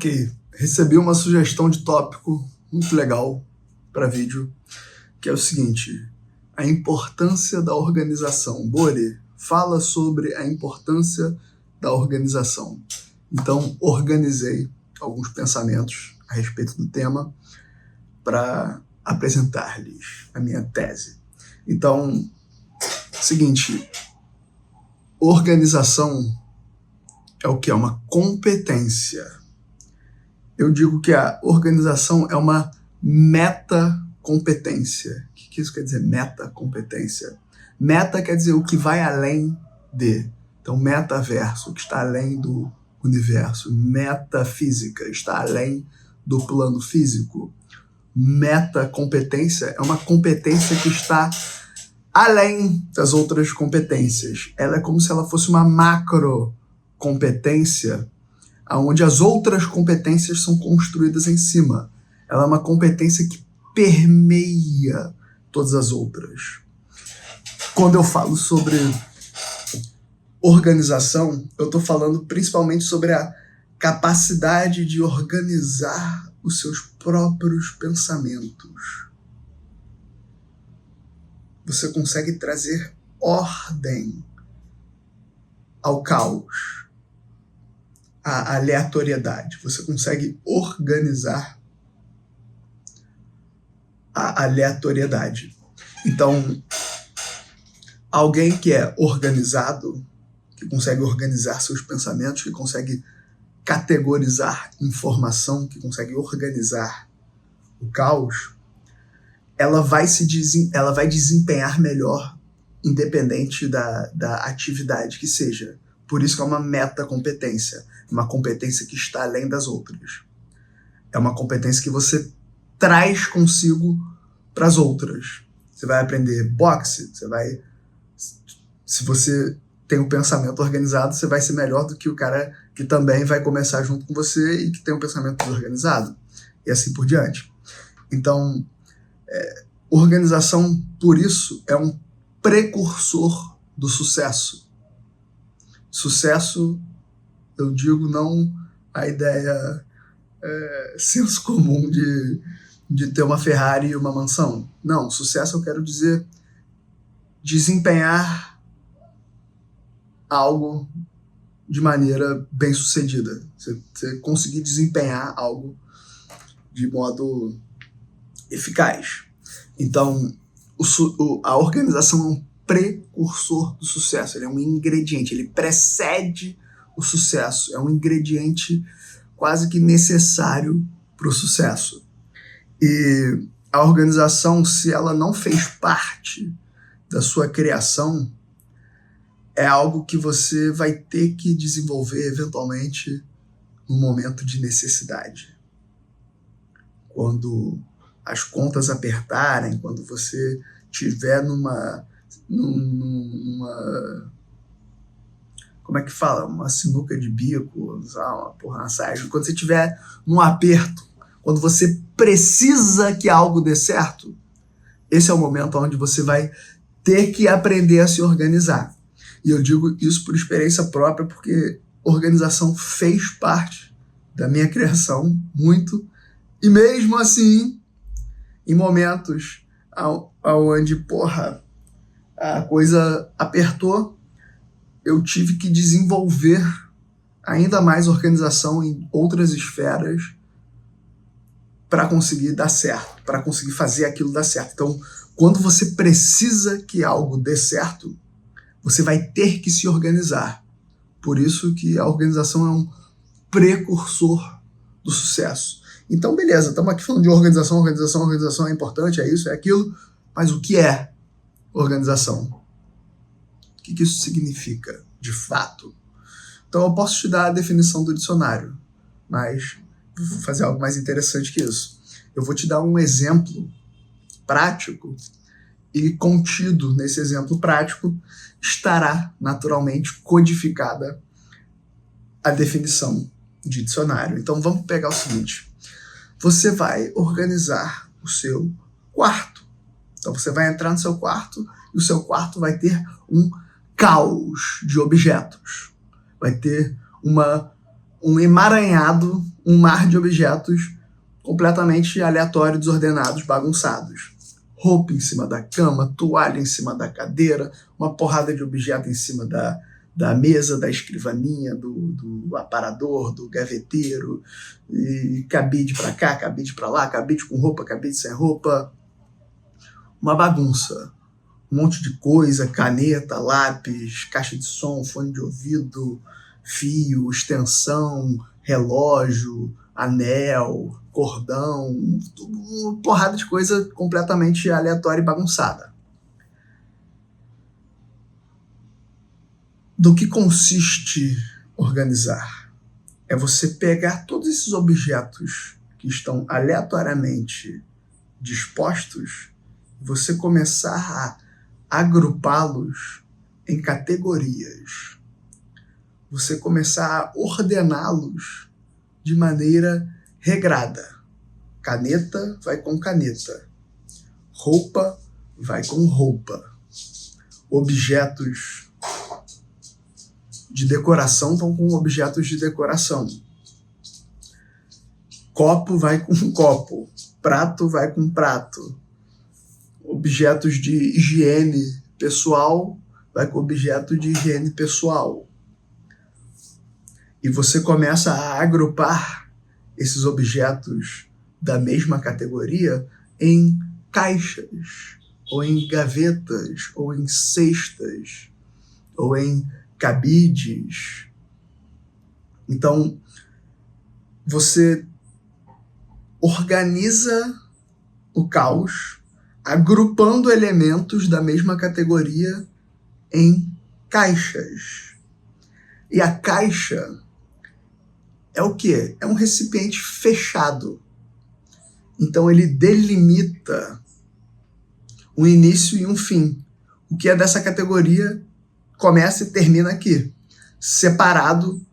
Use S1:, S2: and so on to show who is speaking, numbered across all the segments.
S1: Ok, recebi uma sugestão de tópico muito legal para vídeo, que é o seguinte: a importância da organização. Bore, fala sobre a importância da organização. Então, organizei alguns pensamentos a respeito do tema para apresentar-lhes a minha tese. Então, seguinte, organização é o que? É uma competência. Eu digo que a organização é uma metacompetência. O que isso quer dizer, metacompetência? Meta quer dizer o que vai além de. Então, metaverso, o que está além do universo. Metafísica, está além do plano físico. Metacompetência é uma competência que está além das outras competências. Ela é como se ela fosse uma macrocompetência, onde as outras competências são construídas em cima. Ela é uma competência que permeia todas as outras. Quando eu falo sobre organização, eu estou falando principalmente sobre a capacidade de organizar os seus próprios pensamentos. Você consegue trazer ordem ao caos, à aleatoriedade. Você consegue organizar a aleatoriedade. Então, alguém que é organizado, que consegue organizar seus pensamentos, que consegue categorizar informação, que consegue organizar o caos, ela vai desempenhar melhor, independente da atividade que seja. Por isso que é uma metacompetência, uma competência que está além das outras. É uma competência que você traz consigo para as outras. Você vai aprender boxe, se você tem um pensamento organizado, você vai ser melhor do que o cara que também vai começar junto com você e que tem um pensamento desorganizado, e assim por diante. Então, organização, por isso, é um precursor do sucesso. Sucesso, eu digo, não a ideia senso comum de ter uma Ferrari e uma mansão. Não, sucesso eu quero dizer desempenhar algo de maneira bem sucedida. Você conseguir desempenhar algo de modo eficaz. Então, a organização é um precursor do sucesso, ele é um ingrediente, ele precede o sucesso, é um ingrediente quase que necessário para o sucesso. E a organização, se ela não fez parte da sua criação, é algo que você vai ter que desenvolver eventualmente no momento de necessidade. Quando as contas apertarem, quando você estiver numa como é que fala? Uma sinuca de bico, uma saia. Quando você estiver num aperto, quando você precisa que algo dê certo, esse é o momento onde você vai ter que aprender a se organizar. E eu digo isso por experiência própria, porque organização fez parte da minha criação, muito. E mesmo assim, em momentos onde, a coisa apertou, eu tive que desenvolver ainda mais organização em outras esferas para conseguir dar certo, para conseguir fazer aquilo dar certo. Então, quando você precisa que algo dê certo, você vai ter que se organizar. Por isso que a organização é um precursor do sucesso. Então, beleza, estamos aqui falando de organização é importante, é isso, é aquilo, mas o que é organização? O que isso significa, de fato? Então, eu posso te dar a definição do dicionário, mas vou fazer algo mais interessante que isso. Eu vou te dar um exemplo prático e contido nesse exemplo prático estará naturalmente codificada a definição de dicionário. Então, vamos pegar o seguinte. Você vai organizar o seu quarto. Então, você vai entrar no seu quarto e o seu quarto vai ter um caos de objetos. Vai ter um emaranhado um mar de objetos completamente aleatórios, desordenados, bagunçados. Roupa em cima da cama, toalha em cima da cadeira, uma porrada de objeto em cima da mesa, da escrivaninha, do aparador, do gaveteiro, e cabide para cá, cabide para lá, cabide com roupa, cabide sem roupa. Uma bagunça. Um monte de coisa, caneta, lápis, caixa de som, fone de ouvido, fio, extensão, relógio, anel, cordão, uma porrada de coisa completamente aleatória e bagunçada. Do que consiste organizar? É você pegar todos esses objetos que estão aleatoriamente dispostos e você começar a agrupá-los em categorias. Você começar a ordená-los de maneira regrada. Caneta vai com caneta. Roupa vai com roupa. Objetos de decoração vão com objetos de decoração. Copo vai com copo. Prato vai com prato. Objetos de higiene pessoal vai com objeto de higiene pessoal. E você começa a agrupar esses objetos da mesma categoria em caixas, ou em gavetas, ou em cestas, ou em cabides. Então, você organiza o caos agrupando elementos da mesma categoria em caixas. E a caixa é o quê? É um recipiente fechado. Então ele delimita um início e um fim. O que é dessa categoria começa e termina aqui, separado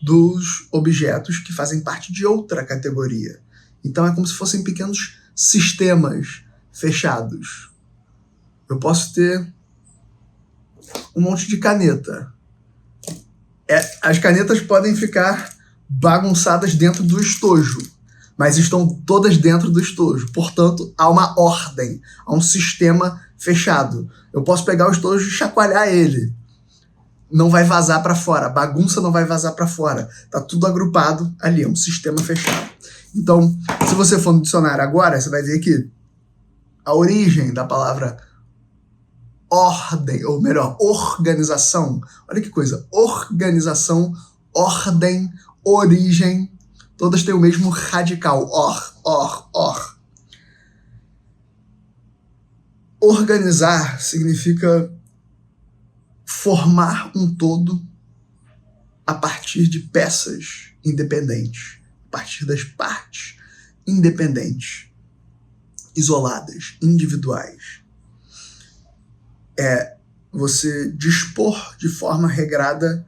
S1: dos objetos que fazem parte de outra categoria. Então é como se fossem pequenos sistemas fechados. Eu posso ter um monte de caneta. As canetas podem ficar bagunçadas dentro do estojo, mas estão todas dentro do estojo. Portanto, há uma ordem, há um sistema fechado. Eu posso pegar o estojo e chacoalhar ele. Não vai vazar para fora, a bagunça não vai vazar para fora. Tá tudo agrupado ali, é um sistema fechado. Então, se você for no dicionário agora, você vai ver que a origem da palavra ordem, ou melhor, organização. Olha que coisa, organização, ordem, origem, todas têm o mesmo radical, or. Organizar significa formar um todo a partir de peças independentes, a partir das partes independentes, isoladas, individuais. É você dispor de forma regrada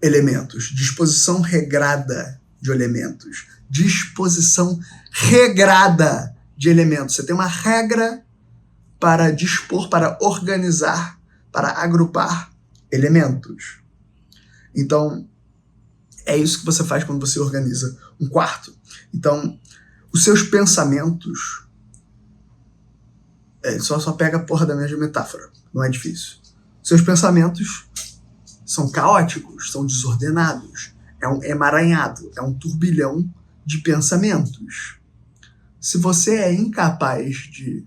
S1: elementos, disposição regrada de elementos, disposição regrada de elementos. Você tem uma regra para dispor, para organizar, para agrupar elementos. Então, é isso que você faz quando você organiza um quarto. Então, os seus pensamentos... só pega a porra da minha metáfora, não é difícil. Seus pensamentos são caóticos, são desordenados, é um emaranhado, é um turbilhão de pensamentos. Se você é incapaz de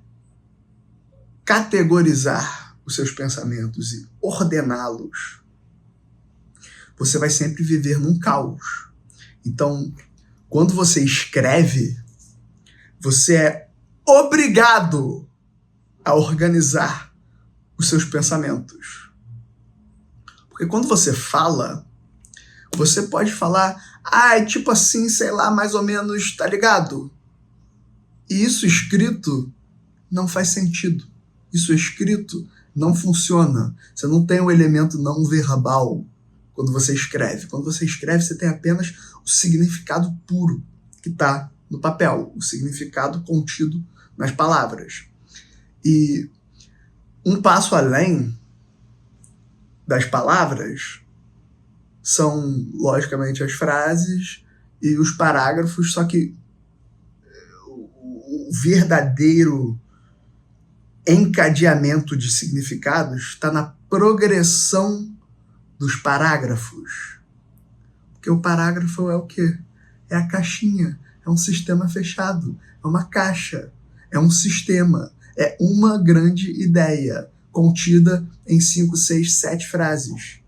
S1: categorizar os seus pensamentos e ordená-los, você vai sempre viver num caos. Então, quando você escreve, você é obrigado a organizar os seus pensamentos. Porque quando você fala, você pode falar, tipo assim, sei lá, mais ou menos, tá ligado? E isso escrito não faz sentido. Isso escrito não funciona. Você não tem o elemento não verbal quando você escreve. Quando você escreve, você tem apenas o significado puro que está no papel, o significado contido nas palavras. E um passo além das palavras são, logicamente, as frases e os parágrafos, só que o verdadeiro encadeamento de significados está na progressão dos parágrafos. Porque o parágrafo é o quê? É a caixinha, é um sistema fechado, é uma caixa, é um sistema, é uma grande ideia contida em 5, 6, 7 frases.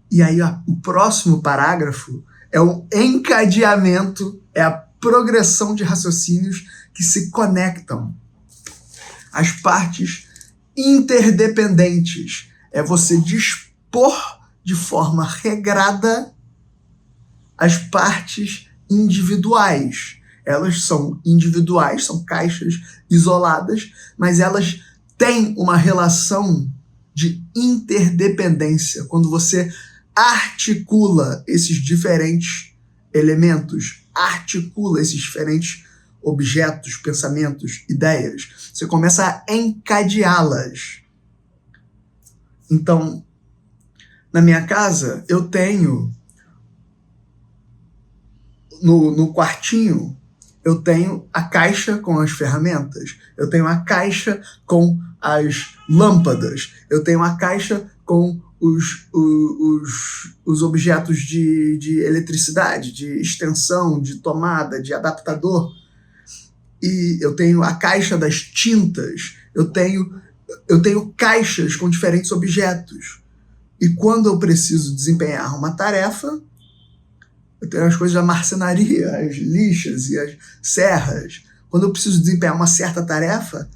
S1: E aí o próximo parágrafo é o encadeamento, é a progressão de raciocínios que se conectam. As partes interdependentes é você dispor de forma regrada as partes individuais. Elas são individuais, são caixas isoladas, mas elas têm uma relação de interdependência. Quando você articula esses diferentes elementos, articula esses diferentes objetos, pensamentos, ideias, você começa a encadeá-las. Então, na minha casa, eu tenho no quartinho, eu tenho a caixa com as ferramentas, eu tenho a caixa com as lâmpadas, eu tenho a caixa com os objetos de eletricidade, de extensão, de tomada, de adaptador. E eu tenho a caixa das tintas, eu tenho caixas com diferentes objetos. E quando eu preciso desempenhar uma tarefa, eu tenho as coisas da marcenaria, as lixas e as serras. Quando eu preciso desempenhar uma certa tarefa,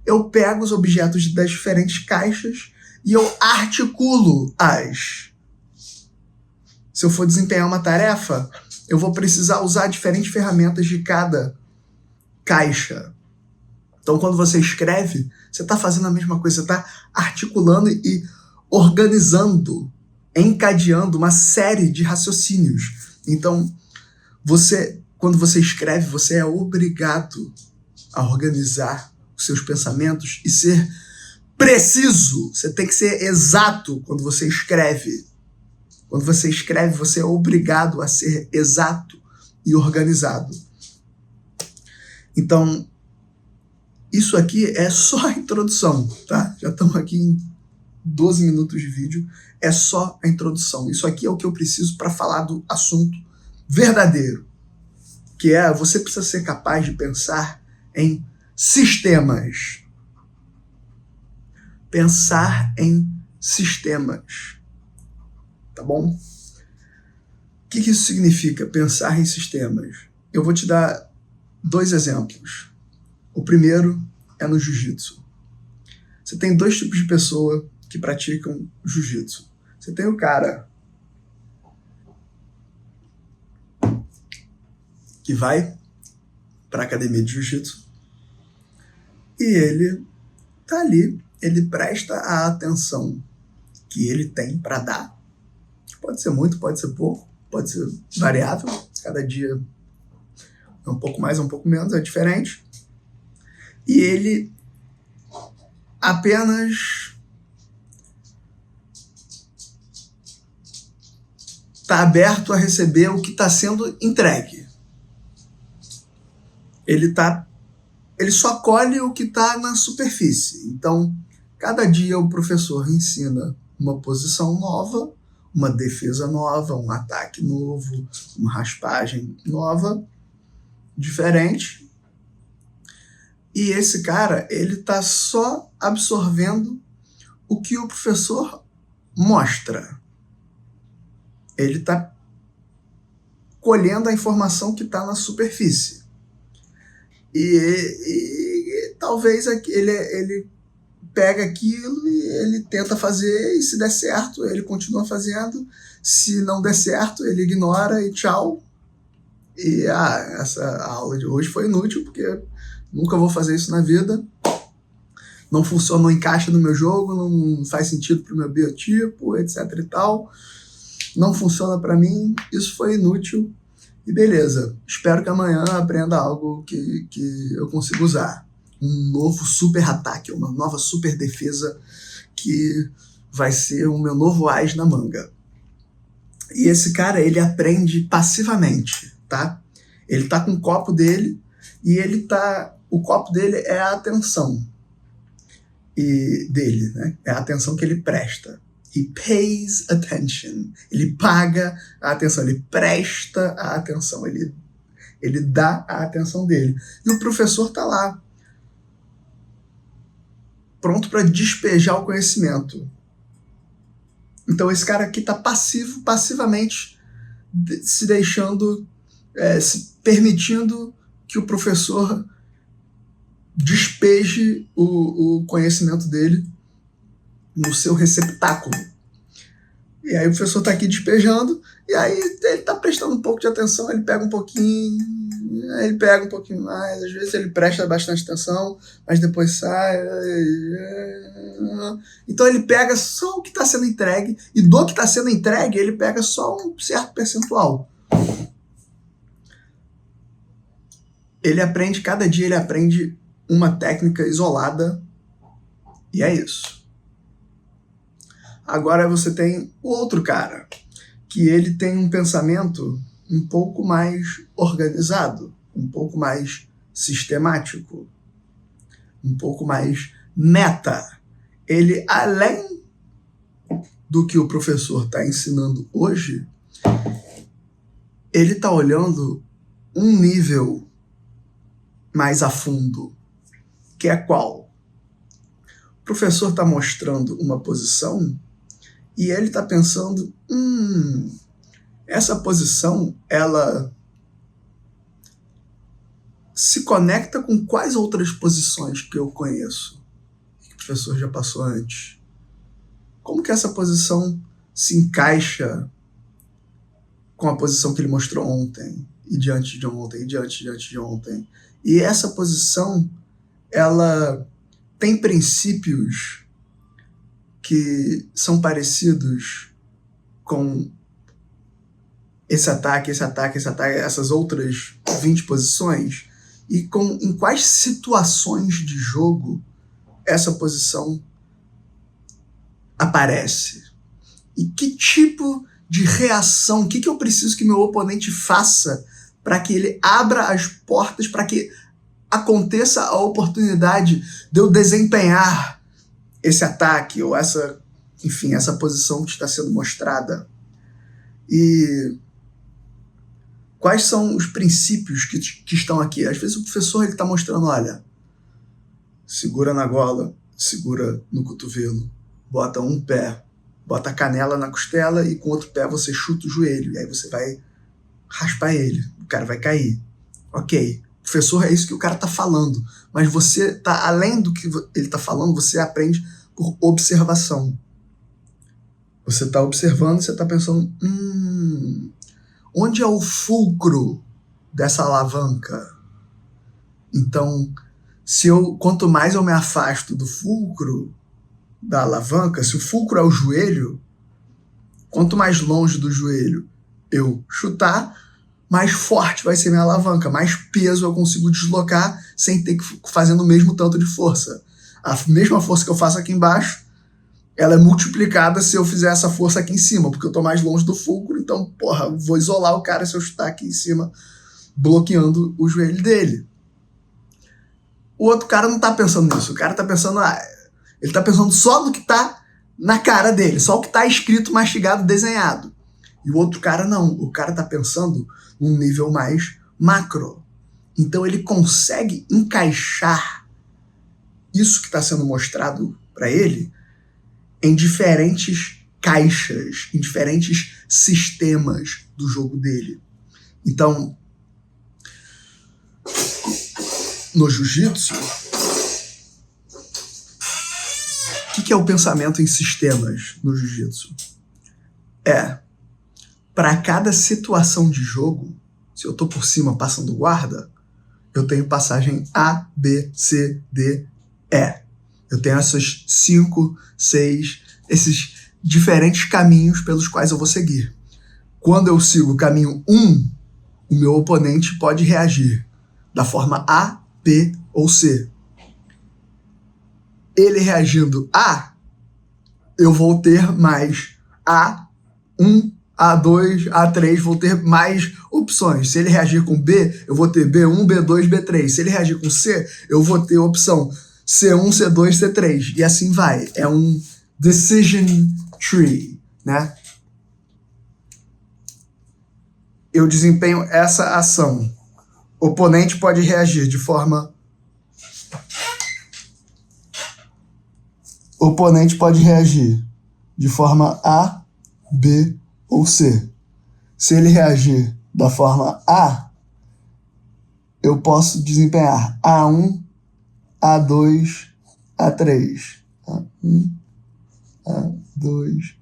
S1: eu pego os objetos das diferentes caixas e eu articulo-as. Se eu for desempenhar uma tarefa, eu vou precisar usar diferentes ferramentas de cada caixa. Então, quando você escreve, você está fazendo a mesma coisa, você está articulando e organizando, encadeando uma série de raciocínios. Então, quando você escreve, você é obrigado a organizar os seus pensamentos e ser preciso. Você tem que ser exato quando você escreve. Quando você escreve, você é obrigado a ser exato e organizado. Então, isso aqui é só a introdução, tá? Já estamos aqui em 12 minutos de vídeo. É só a introdução. Isso aqui é o que eu preciso para falar do assunto verdadeiro, que é você precisa ser capaz de pensar em sistemas. Pensar em sistemas. Tá bom? O que isso significa, pensar em sistemas? Eu vou te dar 2 exemplos. O primeiro é no jiu-jitsu. Você tem 2 tipos de pessoa que praticam jiu-jitsu. Você tem o cara que vai para a academia de jiu-jitsu e ele tá ali, ele presta a atenção que ele tem para dar. Pode ser muito, pode ser pouco, pode ser variável, cada dia é um pouco mais, um pouco menos, é diferente. E ele apenas está aberto a receber o que está sendo entregue. Ele só colhe o que está na superfície. Então, cada dia o professor ensina uma posição nova, uma defesa nova, um ataque novo, uma raspagem nova, diferente. E esse cara, ele está só absorvendo o que o professor mostra. Ele está colhendo a informação que está na superfície. E talvez ele pega aquilo e ele tenta fazer, e se der certo, ele continua fazendo. Se não der certo, ele ignora e tchau. E essa aula de hoje foi inútil, porque nunca vou fazer isso na vida. Não funciona, não encaixa no meu jogo, não faz sentido pro meu biotipo, etc e tal. Não funciona para mim, isso foi inútil. E beleza, espero que amanhã aprenda algo que eu consiga usar. Um novo super ataque, uma nova super defesa que vai ser o meu novo as na manga. E esse cara, ele aprende passivamente, tá? Ele tá com o copo dele e o copo dele é a atenção dele, né? É a atenção que ele presta. He pays attention. Ele paga a atenção, ele presta a atenção, ele dá a atenção dele. E o professor tá lá, pronto para despejar o conhecimento. Então esse cara aqui tá passivamente se deixando, se permitindo que o professor despeje o conhecimento dele no seu receptáculo. E aí o professor tá aqui despejando, e aí ele tá prestando um pouco de atenção, ele pega um pouquinho, aí ele pega um pouquinho mais, às vezes ele presta bastante atenção, mas depois sai. Então ele pega só o que está sendo entregue, e do que está sendo entregue ele pega só um certo percentual. Ele aprende, cada dia ele aprende uma técnica isolada, e é isso. Agora você tem o outro cara, que ele tem um pensamento um pouco mais organizado, um pouco mais sistemático, um pouco mais meta. Ele, além do que o professor está ensinando hoje, ele está olhando um nível mais a fundo, que é qual? O professor está mostrando uma posição e ele está pensando, essa posição, ela se conecta com quais outras posições que eu conheço, que o professor já passou antes? Como que essa posição se encaixa com a posição que ele mostrou ontem, e diante de ontem, e diante de ontem? E essa posição, ela tem princípios que são parecidos com esse ataque, essas outras 20 posições, e em quais situações de jogo essa posição aparece. E que tipo de reação, o que eu preciso que meu oponente faça para que ele abra as portas, para que aconteça a oportunidade de eu desempenhar esse ataque, ou essa posição que está sendo mostrada. E quais são os princípios que estão aqui? Às vezes o professor está mostrando, olha, segura na gola, segura no cotovelo, bota um pé, bota a canela na costela e com o outro pé você chuta o joelho, e aí você vai raspar ele, o cara vai cair. Ok, professor, é isso que o cara está falando, mas você tá, além do que ele está falando, você aprende por observação. Você está observando, você está pensando, onde é o fulcro dessa alavanca? Então, quanto mais eu me afasto do fulcro da alavanca, se o fulcro é o joelho, quanto mais longe do joelho eu chutar, mais forte vai ser minha alavanca, mais peso eu consigo deslocar sem ter que fazer o mesmo tanto de força. A mesma força que eu faço aqui embaixo, ela é multiplicada se eu fizer essa força aqui em cima, porque eu tô mais longe do fulcro, então, vou isolar o cara se eu chutar aqui em cima, bloqueando o joelho dele. O outro cara não tá pensando nisso, o cara tá pensando, ele tá pensando só no que tá na cara dele, só o que tá escrito, mastigado, desenhado. E o outro cara não, o cara tá pensando num nível mais macro. Então ele consegue encaixar isso que está sendo mostrado para ele em diferentes caixas, em diferentes sistemas do jogo dele. Então, no jiu-jitsu, o que é o pensamento em sistemas no jiu-jitsu? Para cada situação de jogo, se eu tô por cima passando guarda, eu tenho passagem A, B, C, D, E. Eu tenho essas 5, 6, esses diferentes caminhos pelos quais eu vou seguir. Quando eu sigo o caminho 1, o meu oponente pode reagir da forma A, B ou C. Ele reagindo A, eu vou ter mais A1, A2, A3, vou ter mais opções. Se ele reagir com B, eu vou ter B1, B2, B3. Se ele reagir com C, eu vou ter opção C1, C2, C3. E assim vai. É um decision tree, né? Eu desempenho essa ação. O oponente pode reagir de forma... O oponente pode reagir de forma A, B ou C. Se ele reagir da forma A, eu posso desempenhar A1, A2, A3. A1, A2,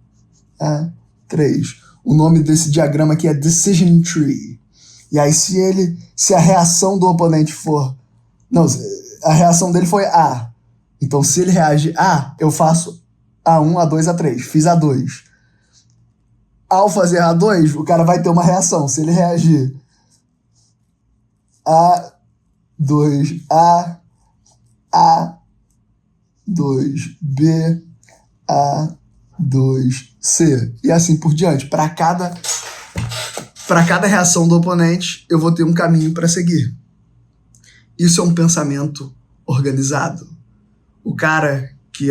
S1: A3. O nome desse diagrama aqui é Decision Tree. E aí se a reação do oponente for... Não, a reação dele foi A. Então se ele reage A, eu faço A1, A2, A3. Fiz A2. Ao fazer A2, o cara vai ter uma reação. Se ele reagir A2, A2, B, A2, C. E assim por diante. Para cada reação do oponente, eu vou ter um caminho para seguir. Isso é um pensamento organizado. O cara que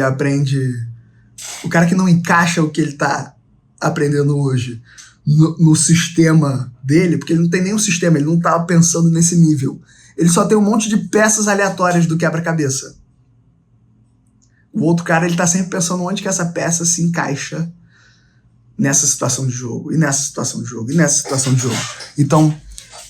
S1: não encaixa o que ele está aprendendo hoje no sistema dele, porque ele não tem nenhum sistema, ele não está pensando nesse nível. Ele só tem um monte de peças aleatórias do quebra-cabeça. O outro cara, ele está sempre pensando onde que essa peça se encaixa nessa situação de jogo, e nessa situação de jogo, e nessa situação de jogo. Então,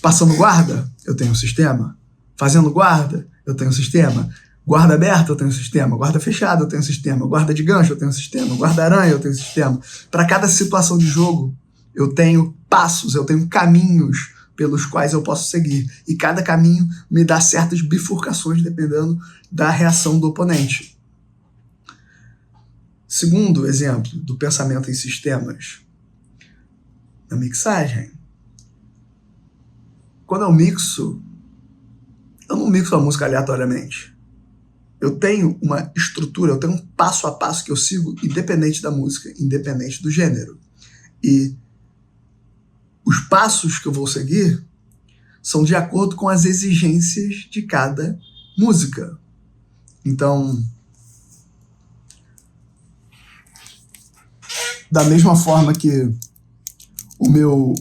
S1: passando guarda, eu tenho um sistema. Fazendo guarda, eu tenho um sistema. Guarda aberta, eu tenho um sistema. Guarda fechada, eu tenho um sistema. Guarda de gancho, eu tenho um sistema. Guarda aranha, eu tenho um sistema. Para cada situação de jogo, eu tenho passos, eu tenho caminhos pelos quais eu posso seguir. E cada caminho me dá certas bifurcações dependendo da reação do oponente. Segundo exemplo do pensamento em sistemas, na mixagem. Quando eu não mixo a música aleatoriamente. Eu tenho uma estrutura, eu tenho um passo a passo que eu sigo, independente da música, independente do gênero. E os passos que eu vou seguir são de acordo com as exigências de cada música. Então, da mesma forma que o meu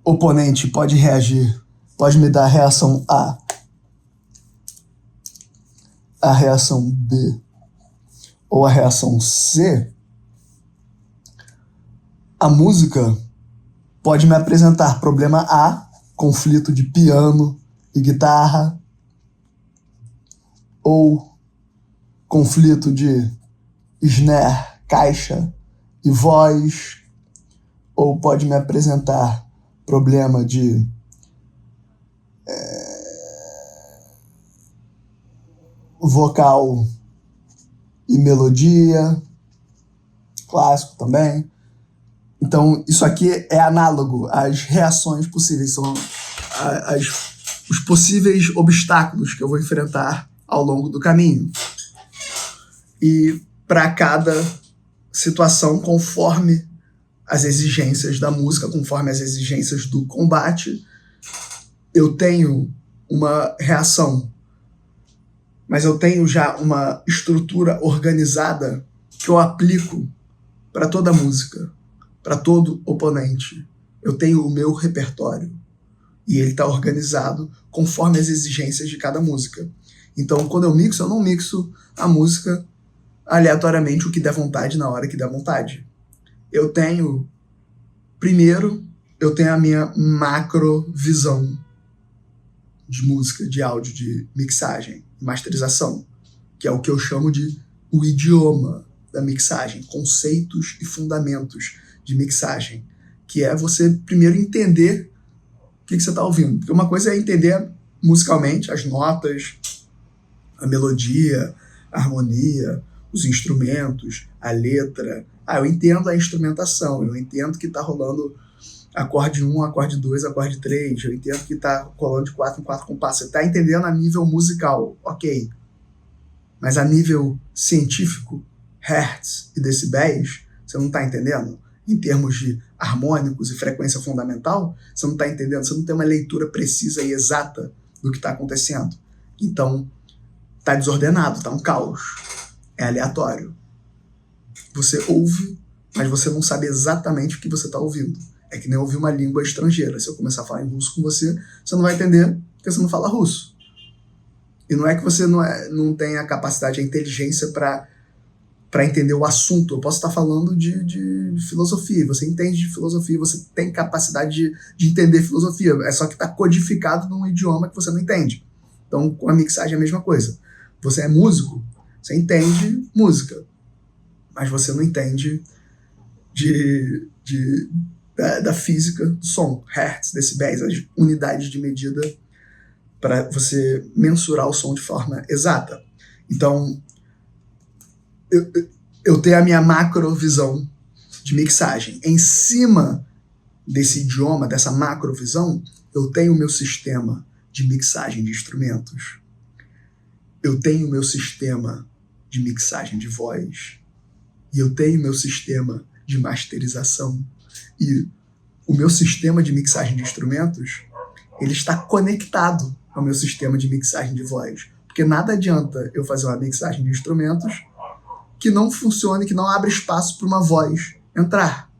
S1: oponente pode reagir, pode me dar a reação A, a reação B ou a reação C, a música pode me apresentar problema A, conflito de piano e guitarra, ou conflito de snare, caixa e voz, ou pode me apresentar problema de vocal e melodia, clássico também. Então, isso aqui é análogo às reações possíveis, são os possíveis obstáculos que eu vou enfrentar ao longo do caminho. E para cada situação, conforme as exigências da música, conforme as exigências do combate, eu tenho uma reação. Mas eu tenho já uma estrutura organizada que eu aplico para toda música, para todo oponente. Eu tenho o meu repertório e ele está organizado conforme as exigências de cada música. Então, quando eu mixo, eu não mixo a música aleatoriamente o que der vontade na hora que der vontade. Primeiro, eu tenho a minha macrovisão de música, de áudio, de mixagem, masterização, que é o que eu chamo de o idioma da mixagem, conceitos e fundamentos de mixagem, que é você primeiro entender o que você está ouvindo. Porque uma coisa é entender musicalmente as notas, a melodia, a harmonia, os instrumentos, a letra. Eu entendo a instrumentação, eu entendo que está rolando acorde 1, acorde 2, acorde 3, eu entendo que tá rolando de 4 em 4 compassos. Você tá entendendo a nível musical, ok. Mas a nível científico, hertz e decibéis, você não tá entendendo? em termos de harmônicos e frequência fundamental, você não está entendendo, você não tem uma leitura precisa e exata do que está acontecendo. Então, está desordenado, está um caos, é aleatório. Você ouve, mas você não sabe exatamente o que você está ouvindo. É que nem ouvir uma língua estrangeira. Se eu começar a falar em russo com você, você não vai entender porque você não fala russo. E não é que você não tem a capacidade, a inteligência para entender o assunto. Eu posso estar falando de filosofia, você entende de filosofia, você tem capacidade de entender filosofia, é só que está codificado num idioma que você não entende. Então, com a mixagem é a mesma coisa. Você é músico, você entende música, mas você não entende da física do som, hertz, decibéis, as unidades de medida para você mensurar o som de forma exata. Então, eu tenho a minha macrovisão de mixagem. Em cima desse idioma, dessa macrovisão, eu tenho o meu sistema de mixagem de instrumentos. Eu tenho o meu sistema de mixagem de voz. E eu tenho o meu sistema de masterização. E o meu sistema de mixagem de instrumentos, ele está conectado ao meu sistema de mixagem de voz. Porque nada adianta eu fazer uma mixagem de instrumentos que não funcione, que não abre espaço para uma voz entrar.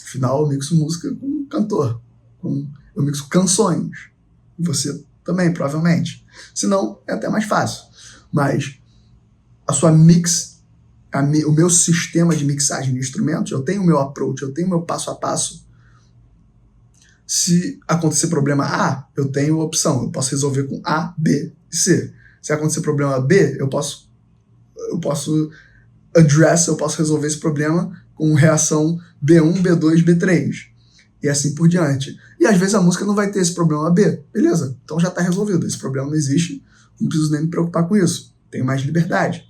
S1: Afinal, eu mixo música com um cantor. Eu mixo canções. E você também, provavelmente. Senão, é até mais fácil. Mas a sua o meu sistema de mixagem de instrumentos, eu tenho o meu approach, eu tenho o meu passo a passo. Se acontecer problema A, eu tenho opção. Eu posso resolver com A, B e C. Se acontecer problema B, eu posso resolver esse problema com reação B1, B2, B3. E assim por diante. E às vezes a música não vai ter esse problema B. Beleza, então já está resolvido. Esse problema não existe, não preciso nem me preocupar com isso. Tenho mais liberdade.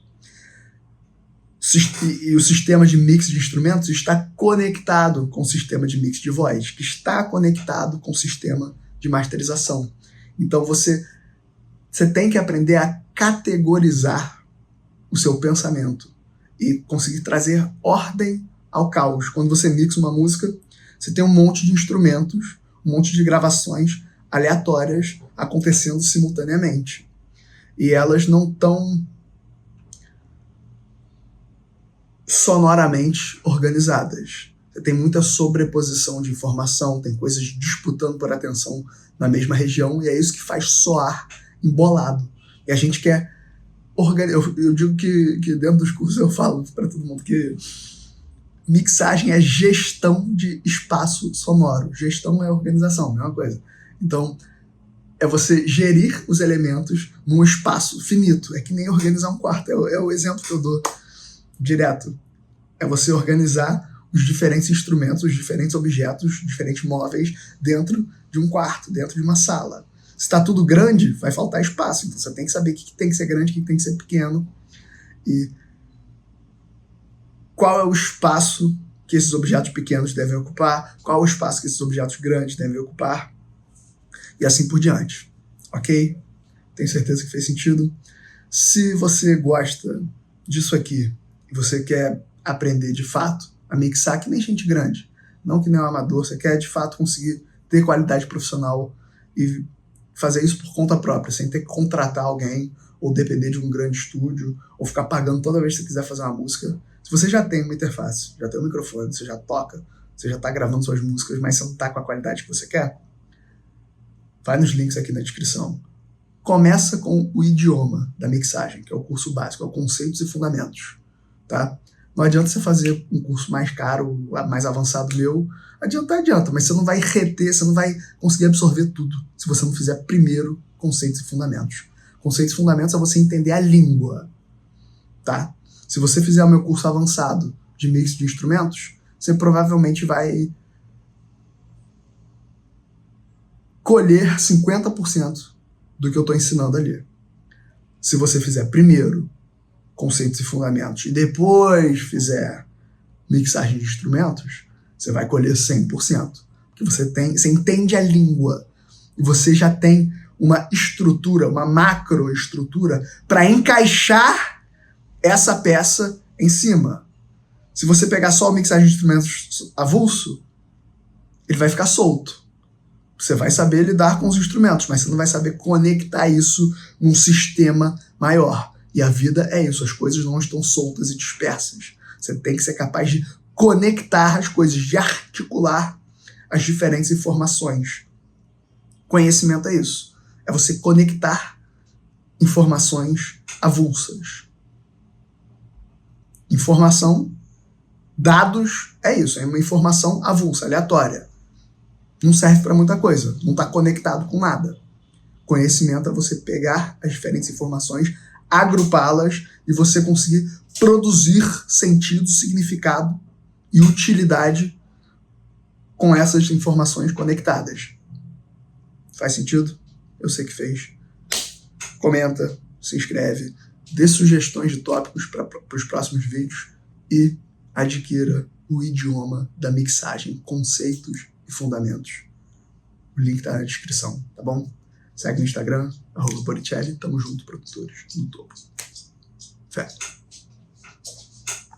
S1: E o sistema de mix de instrumentos está conectado com o sistema de mix de voz, que está conectado com o sistema de masterização. Então você tem que aprender a categorizar o seu pensamento e conseguir trazer ordem ao caos. Quando você mixa uma música, você tem um monte de instrumentos, um monte de gravações aleatórias acontecendo simultaneamente. E elas não estão sonoramente organizadas. Você tem muita sobreposição de informação, tem coisas disputando por atenção na mesma região, e é isso que faz soar embolado. E a gente quer organizar. Eu digo que dentro dos cursos eu falo para todo mundo que mixagem é gestão de espaço sonoro. Gestão é organização, mesma coisa. Então, é você gerir os elementos num espaço finito. É que nem organizar um quarto. É o exemplo que eu dou direto. É você organizar os diferentes instrumentos, os diferentes objetos, os diferentes móveis dentro de um quarto, dentro de uma sala. Se está tudo grande, vai faltar espaço. Então você tem que saber o que tem que ser grande, o que tem que ser pequeno. E qual é o espaço que esses objetos pequenos devem ocupar, qual é o espaço que esses objetos grandes devem ocupar, e assim por diante. Ok? Tenho certeza que fez sentido. Se você gosta disso aqui, e você quer aprender de fato a mixar que nem gente grande, não que nem um amador, você quer de fato conseguir ter qualidade profissional e fazer isso por conta própria, sem ter que contratar alguém, ou depender de um grande estúdio, ou ficar pagando toda vez que você quiser fazer uma música. Se você já tem uma interface, já tem um microfone, você já toca, você já está gravando suas músicas, mas você não está com a qualidade que você quer, vai nos links aqui na descrição. Começa com o idioma da mixagem, que é o curso básico, é o Conceitos e Fundamentos. Tá? Não adianta você fazer um curso mais caro, mais avançado meu. Adianta, mas você não vai reter, você não vai conseguir absorver tudo se você não fizer primeiro Conceitos e Fundamentos. Conceitos e Fundamentos é você entender a língua. Tá? Se você fizer o meu curso avançado de mix de instrumentos, você provavelmente vai colher 50% do que eu estou ensinando ali. Se você fizer primeiro Conceitos e Fundamentos e depois fizer mixagem de instrumentos, você vai colher 100%. Porque você entende a língua e você já tem uma estrutura, uma macroestrutura para encaixar essa peça em cima. Se você pegar só a mixagem de instrumentos avulso, ele vai ficar solto. Você vai saber lidar com os instrumentos, mas você não vai saber conectar isso num sistema maior. E a vida é isso, as coisas não estão soltas e dispersas. Você tem que ser capaz de conectar as coisas, de articular as diferentes informações. Conhecimento é isso. É você conectar informações avulsas. Informação, dados, é isso. É uma informação avulsa, aleatória. Não serve para muita coisa. Não está conectado com nada. Conhecimento é você pegar as diferentes informações, agrupá-las e você conseguir produzir sentido, significado e utilidade com essas informações conectadas. Faz sentido? Eu sei que fez. Comenta, se inscreve, dê sugestões de tópicos para os próximos vídeos e adquira o idioma da mixagem, conceitos e fundamentos. O link está na descrição, tá bom? Segue no Instagram, @Boricelli, tamo junto, produtores no topo. Fé.